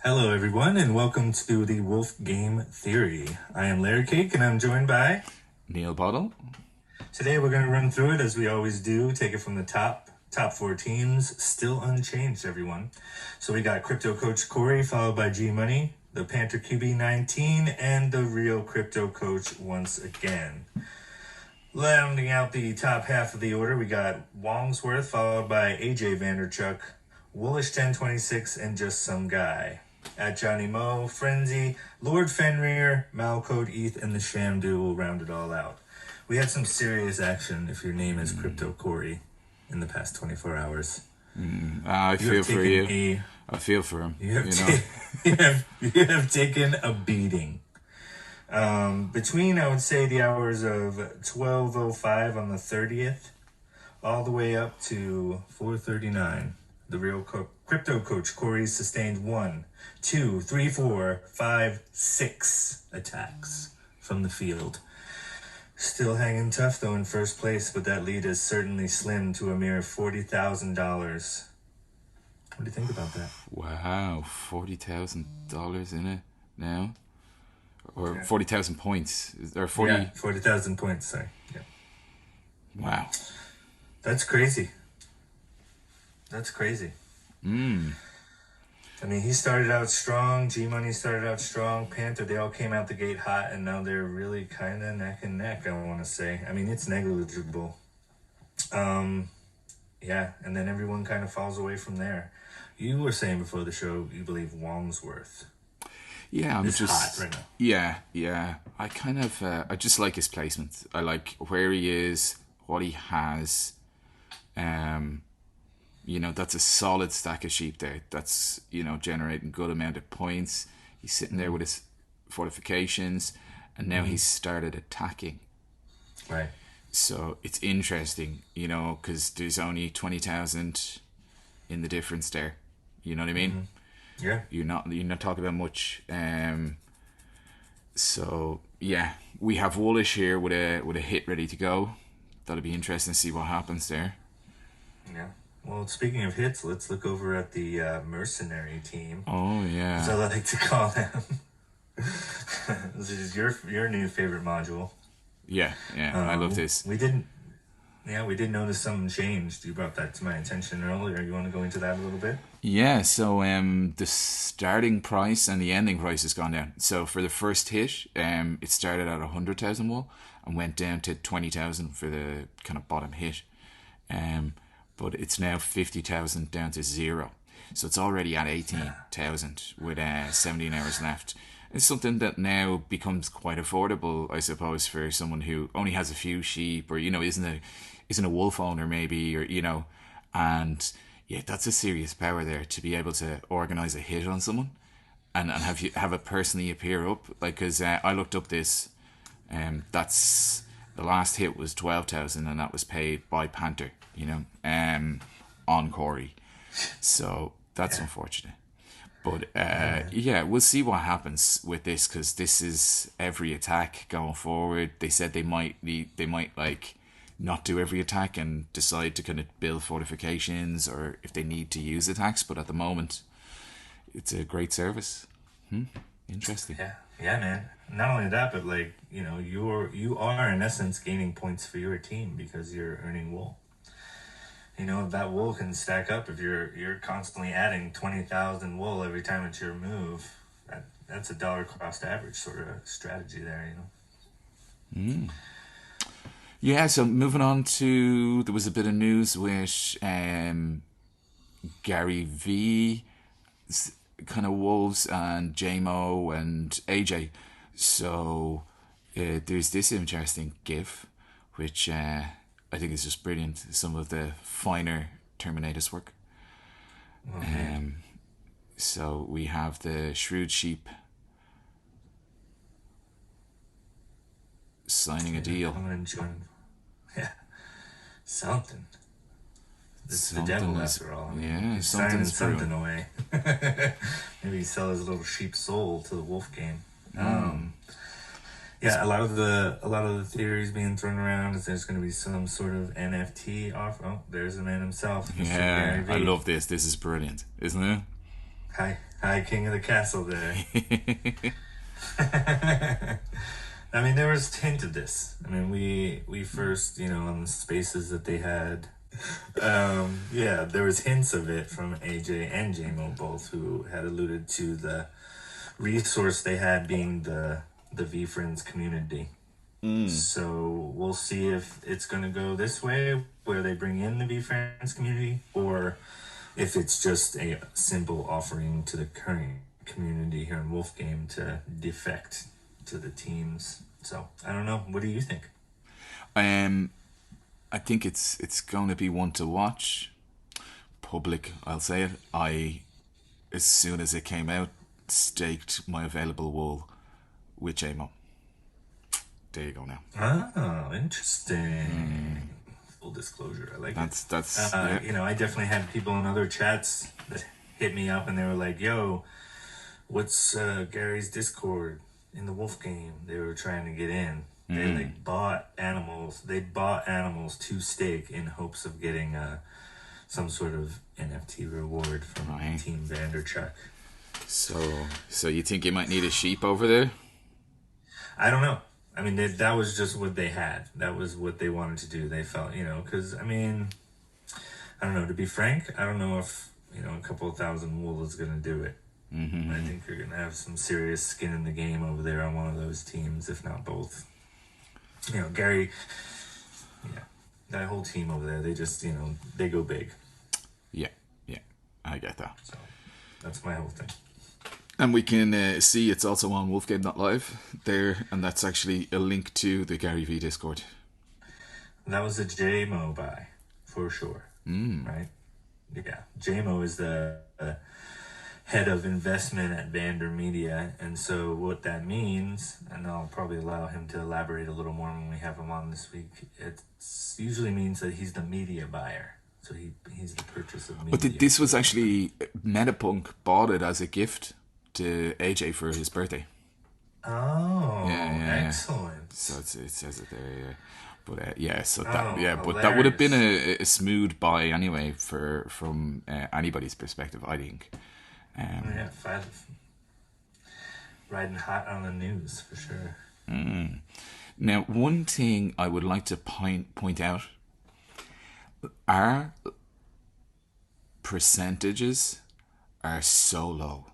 Hello, everyone, and welcome to the Wolfgame Theory. I am Larry Cake, and I'm joined by Neil Bottle. Today, we're going to run through it as we always do. Take it from the top. Top four teams, still unchanged, everyone. So we got Crypto Coach Corey, followed by G Money, the Panther QB 19, and the Real Crypto Coach once again. Rounding out the top half of the order, we got Wongsworth, followed by AJ Vanderchuck, Woolish 1026, and Just Some Guy. At Johnny Mo, Frenzy, Lord Fenrir, Malcode ETH, and the Sham Duo will round it all out. We had some serious action if your name is Crypto Corey in the past 24 hours. I feel for you. I feel for him. You have taken a beating. Between, I would say, the hours of 12:05 on the 30th, all the way up to 4:39, the Real Crypto Coach Corey sustained 1, 2, 3, 4, 5, 6 attacks from the field. Still hanging tough, though, in first place, but that lead is certainly slimmed to a mere $40,000. What do you think about that? Wow, $40,000 in it now, or 40,000 points, or 40? Yeah, 40,000 points. Sorry. Yeah. Wow, that's crazy. That's crazy. I mean, he started out strong. G Money started out strong. Panther, they all came out the gate hot, and now they're really kind of neck and neck, I want to say. I mean, it's negligible. Yeah, and then everyone kind of falls away from there. You were saying before the show you believe Wongsworth. Yeah, I'm just hot right now. Yeah. I kind of, I just like his placement. I like where he is, what he has. That's a solid stack of sheep there. That's, generating good amount of points. He's sitting there with his fortifications, and now he's started attacking. Right. So it's interesting, because there's only 20,000 in the difference there. You know what I mean? Yeah. You're not talking about much. So yeah, we have Woolish here with a hit ready to go. That'll be interesting to see what happens there. Yeah. Well, speaking of hits, let's look over at the mercenary team. Oh yeah. As I like to call them. This is your new favorite module. Yeah. I love this. We did notice something changed. You brought that to my attention earlier. You want to go into that a little bit? Yeah, so the starting price and the ending price has gone down. So for the first hit, it started at 100,000 wool and went down to 20,000 for the kind of bottom hit. But it's now 50,000 down to 0. So it's already at 18,000 with 17 hours left. It's something that now becomes quite affordable, I suppose, for someone who only has a few sheep, or isn't a wolf owner maybe, or and yeah, that's a serious power there to be able to organize a hit on someone, and have it personally appear up. Like, because I looked up this, that's the last hit was 12,000, and that was paid by Panther, on Corey. So that's unfortunate. But we'll see what happens with this, because this is every attack going forward. They said they might like not do every attack and decide to kind of build fortifications, or if they need to use attacks. But at the moment, it's a great service. Interesting. Yeah, man. Not only that, but you are in essence gaining points for your team because you're earning wool. That wool can stack up if you're constantly adding 20,000 wool every time it's your move. That's a dollar cost average sort of strategy there, Yeah, so moving on to, there was a bit of news with Gary V, kind of Wolves, and JMO and AJ. So there's this interesting GIF, which I think is just brilliant. Some of the finer Terminators work. So we have the Shrewd Sheep signing a deal. I'm gonna join. Yeah, something. It's the Something devil is- after all. yeah, he's signing something's something brewing. away. Maybe he sell his little sheep soul to the wolf game. Yeah, a lot of the theories being thrown around is there's going to be some sort of NFT off. Oh, there's the man himself. Mr. Yeah, Gary Vee. I love this. This is brilliant, isn't it? Hi, king of the castle there. I mean, there was hint of this. I mean, we first, on the spaces that they had, yeah, there was hints of it from AJ and JMO both, who had alluded to the resource they had being the Vee Friends community. So we'll see if it's going to go this way, where they bring in the Vee Friends community, or if it's just a simple offering to the current community here in Wolfgame to defect to the teams. So I don't know. What do you think? I think it's going to be one to watch. Public, I'll say it. As soon as it came out, staked my available wool with JMO. There you go now. Oh, interesting. Full disclosure, I like it. That's yeah. I definitely had people in other chats that hit me up and they were like, "Yo, what's Gary's Discord in the Wolf game?" They were trying to get in. They bought animals. They bought animals to stake in hopes of getting some sort of NFT reward from Team Vanderchuck. So you think you might need a sheep over there? I don't know. I mean, that was just what they had. That was what they wanted to do. They felt, because, I mean, I don't know. To be frank, I don't know if, a couple of thousand wool is going to do it. I think you're going to have some serious skin in the game over there on one of those teams, if not both. Gary, that whole team over there, they just, they go big. Yeah, I get that. So that's my whole thing. And we can see it's also on Wolfgame.live there, and that's actually a link to the Gary V Discord. That was a JMO buy, for sure. Right? Yeah. JMO is the head of investment at Vander Media, and so what that means, and I'll probably allow him to elaborate a little more when we have him on this week, it usually means that he's the media buyer. So he's the purchase of media. But this was actually, Metapunk bought it as a gift to AJ for his birthday. Oh, excellent. So it says it there, yeah. But but that would have been a smooth buy anyway from anybody's perspective, I think. Riding hot on the news for sure. Now, one thing I would like to point out: our percentages are so low.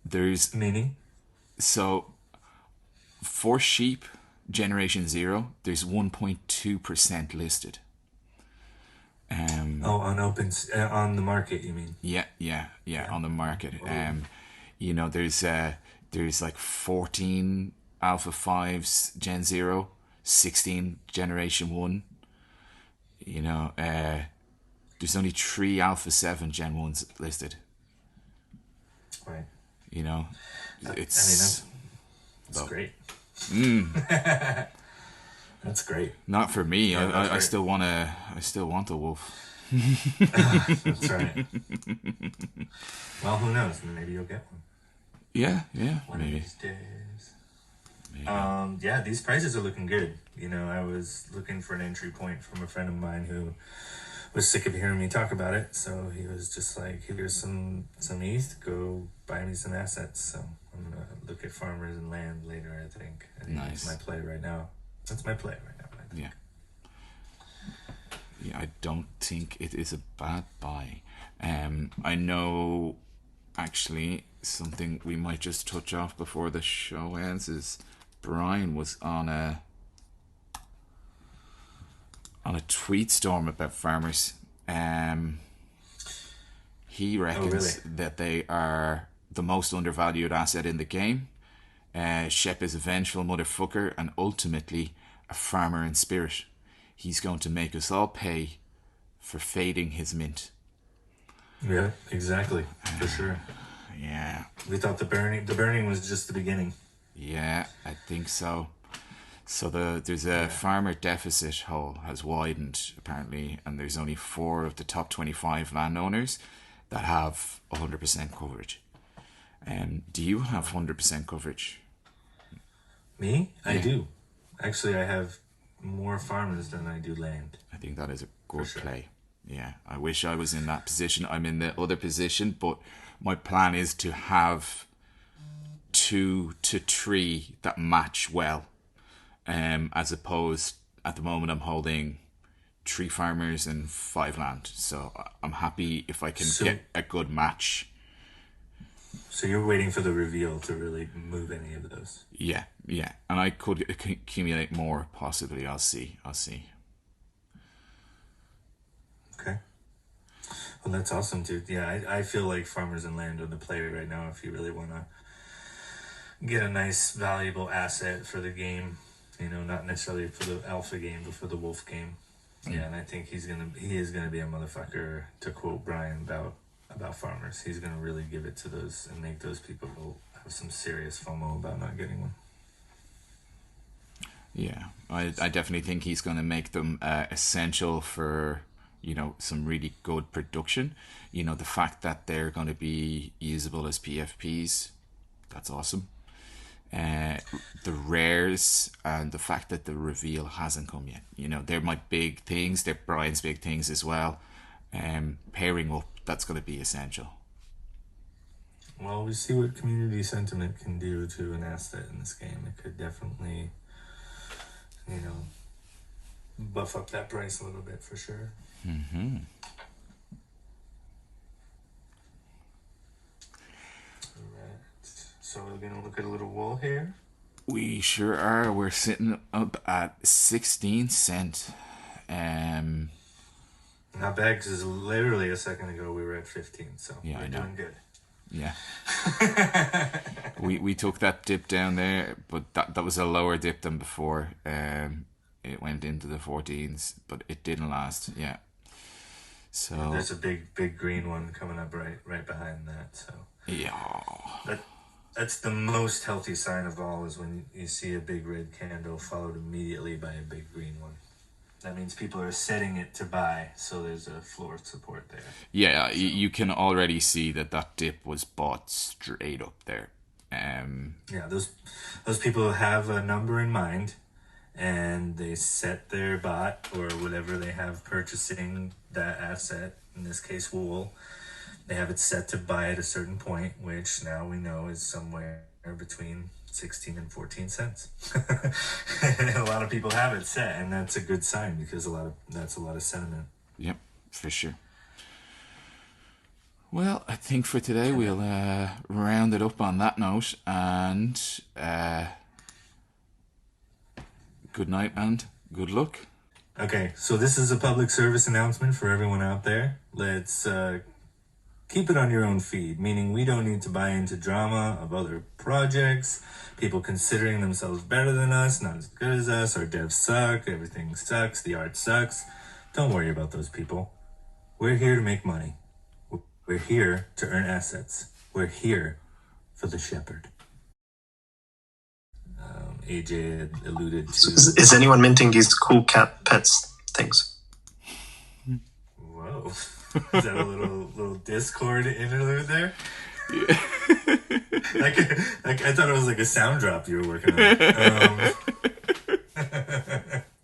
There's meaning, so for sheep generation 0, there's 1.2% listed. On on the market, you mean? Yeah, on the market. There's like 14 Alpha 5s Gen 0, 16 Generation 1. There's only 3 Alpha 7 Gen 1s listed. Right. It's... that's great. That's great. Not for me. Yeah, I still want a wolf. That's right. Well, who knows? Maybe you'll get one. Yeah, One maybe. of these days. Maybe. These prices are looking good. I was looking for an entry point from a friend of mine who was sick of hearing me talk about it, so he was just like, "Here's some ETH. Go buy me some assets." So I'm gonna look at farmers and land later. I think nice. That's my play right now. Yeah. I don't think it is a bad buy. I know, actually, something we might just touch off before the show ends is Brian was on a tweet storm about farmers. He reckons that they are the most undervalued asset in the game. Shep is a vengeful motherfucker and ultimately a farmer in spirit. He's going to make us all pay for fading his mint. Yeah, exactly. For sure. Yeah. We thought the burning was just the beginning. Yeah, I think so. So there's a farmer deficit hole has widened apparently, and there's only 4 of the top 25 landowners that have 100% coverage. Do you have 100% coverage? Me? Yeah. I do. Actually, I have more farmers than I do land. I think that is a good play. Yeah, I wish I was in that position. I'm in the other position, but my plan is to have 2 to 3 that match well. As opposed, at the moment, I'm holding 3 farmers and 5 land. So I'm happy if I can So get a good match. so you're waiting for the reveal to really move any of those. Yeah, yeah, and I could accumulate more. Possibly, I'll see. I'll see. Okay. Well, that's awesome, dude. Yeah, I feel like farmers and land are the play right now if you really want to get a nice, valuable asset for the game. You know, not necessarily for the alpha game, but for the wolf game. Yeah, and I think he is gonna be a motherfucker. To quote Brian about farmers, he's gonna really give it to those and make those people have some serious FOMO about not getting one. Yeah, I definitely think he's going to make them essential for, some really good production. The fact that they're going to be usable as PFPs, that's awesome. Uh, the rares and the fact that the reveal hasn't come yet. They're my big things. They're Brian's big things as well. Pairing up, that's going to be essential. Well, we see what community sentiment can do to an asset in this game. It could definitely, you know, buff up that price a little bit for sure. Mm-hmm. Alright. So we're gonna look at a little wool here. We sure are. We're sitting up at 16 cent. Not bad, because literally a second ago we were at 15, so Yeah, we're I know. doing good. Yeah. we took that dip down there, but that was a lower dip than before. It went into the 14s, but it didn't last. Yeah. So There's a big green one coming up right behind that. So yeah. that's the most healthy sign of all, is when you see a big red candle followed immediately by a big green one. That means people are setting it to buy, so there's a floor support there. Yeah, you can already see that dip was bought straight up there. Yeah, those people have a number in mind, and they set their bot or whatever they have purchasing that asset, in this case wool. They have it set to buy at a certain point, which now we know is somewhere between 16 and 14 cents. A lot of people have it set, and that's a good sign, because that's a lot of sentiment. Yep, for sure. Well, I think for today we'll round it up on that note, and good night and good luck. Okay, so this is a public service announcement for everyone out there. Let's keep it on your own feed, meaning we don't need to buy into drama of other projects, people considering themselves better than us, not as good as us, our devs suck, everything sucks, the art sucks. Don't worry about those people. We're here to make money. We're here to earn assets. We're here for the shepherd. AJ had alluded to... Is anyone minting these cool cat pets things? Whoa. Is that a little Discord interlude there? Yeah. I thought it was like a sound drop you were working on.